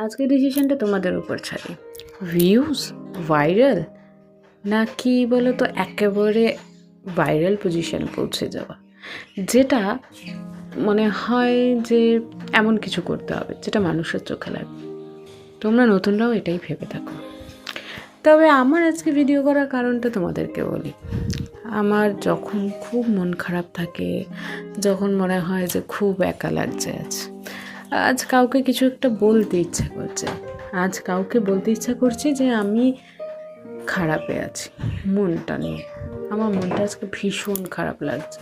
আজকের ডিসিশনটা তোমাদের উপর ছাড়ি। ভিউজ ভাইরাল নাকি বলো তো একেবারে ভাইরাল পজিশনে পৌঁছে যাওয়া, যেটা মনে হয় যে এমন কিছু করতে হবে যেটা মানুষের চোখে লাগবে। তোমরা নতুনরাও এটাই ভেবে থাকো। তবে আমার আজকে ভিডিও করার কারণটা তোমাদেরকে বলি। আমার যখন খুব মন খারাপ থাকে, যখন মনে হয় যে খুব একা লাগছে, আজ কাউকে কিছু একটা বলতে ইচ্ছা করছে, আজ কাউকে বলতে ইচ্ছা করছে যে আমি খারাপে আছি মনটা নিয়ে, আমার মনটা আজকে ভীষণ খারাপ লাগছে।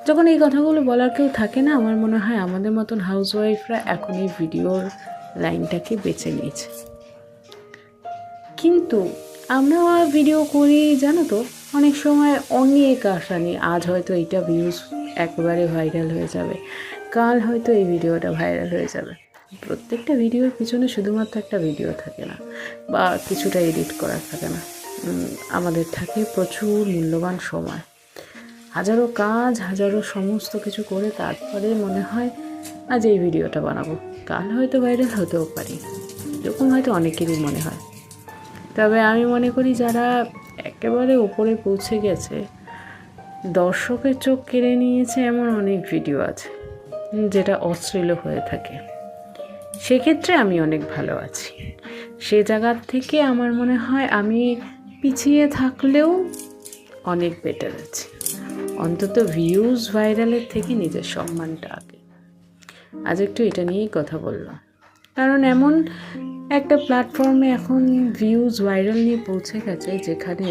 যখন এই কথাগুলো বলার কেউ থাকে না, আমার মনে হয় আমাদের মতন হাউসওয়াইফরা এখন এই ভিডিওর লাইনটাকে বেছে নিয়েছে। কিন্তু আমরা ভিডিও করি জানো তো, অনেক সময় অনেক আশা নিয়ে, আজ হয়তো এইটা ভিউজ একবারে ভাইরাল হয়ে যাবে, কাল হয়তো এই ভিডিওটা ভাইরাল হয়ে যাবে। প্রত্যেকটা ভিডিওর পিছনে শুধুমাত্র একটা ভিডিও থাকে না, বা কিছুটা এডিট করা থাকে না। আমাদের থাকে প্রচুর মূল্যবান সময়, হাজারো কাজ, হাজারো সমস্ত কিছু করে তারপরে মনে হয় আজ এই ভিডিওটা বানাবো, কাল হয়তো ভাইরাল হতেও পারি, এরকম হয়তো অনেকেরই মনে হয়। তবে আমি মনে করি যারা একেবারে উপরে পৌঁছে গেছে, দর্শকের চোখ কেড়ে নিয়েছে, এমন অনেক ভিডিও আছে যেটা অশ্লীল হয়ে থাকে। সেক্ষেত্রে আমি অনেক ভালো আছি। সে জায়গার থেকে আমার মনে হয় আমি পিছিয়ে থাকলেও অনেক বেটার আছি। অন্তত ভিউজ ভাইরালের থেকে নিজের সম্মানটা আগে। আজ একটু এটা নিয়েই কথা বললাম, কারণ এমন একটা প্ল্যাটফর্মে এখন ভিউজ ভাইরাল নিয়ে পৌঁছে গেছে যেখানে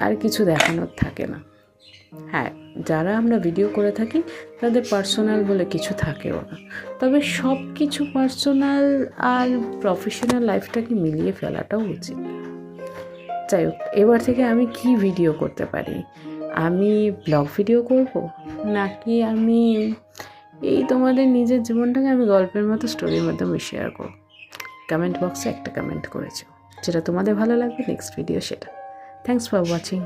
আর কিছু দেখানোর থাকে না। হ্যাঁ, যারা আমরা ভিডিও করে থাকি তাদের পার্সোনাল বলে কিছু থাকেও না, তবে সব কিছু পার্সোনাল আর প্রফেশনাল লাইফটাকে মিলিয়ে ফেলাটাও উচিত। যাই হোক, এবার থেকে আমি কি ভিডিও করতে পারি? আমি ব্লগ ভিডিও করব, নাকি আমি এই তোমাদের নিজের জীবনটাকে আমি গল্পের মতো স্টোরির মাধ্যমে শেয়ার করব? কমেন্ট বক্সে একটা কমেন্ট করেছো, যেটা তোমাদের ভালো লাগবে নেক্সট ভিডিও সেটা। Thanks for watching.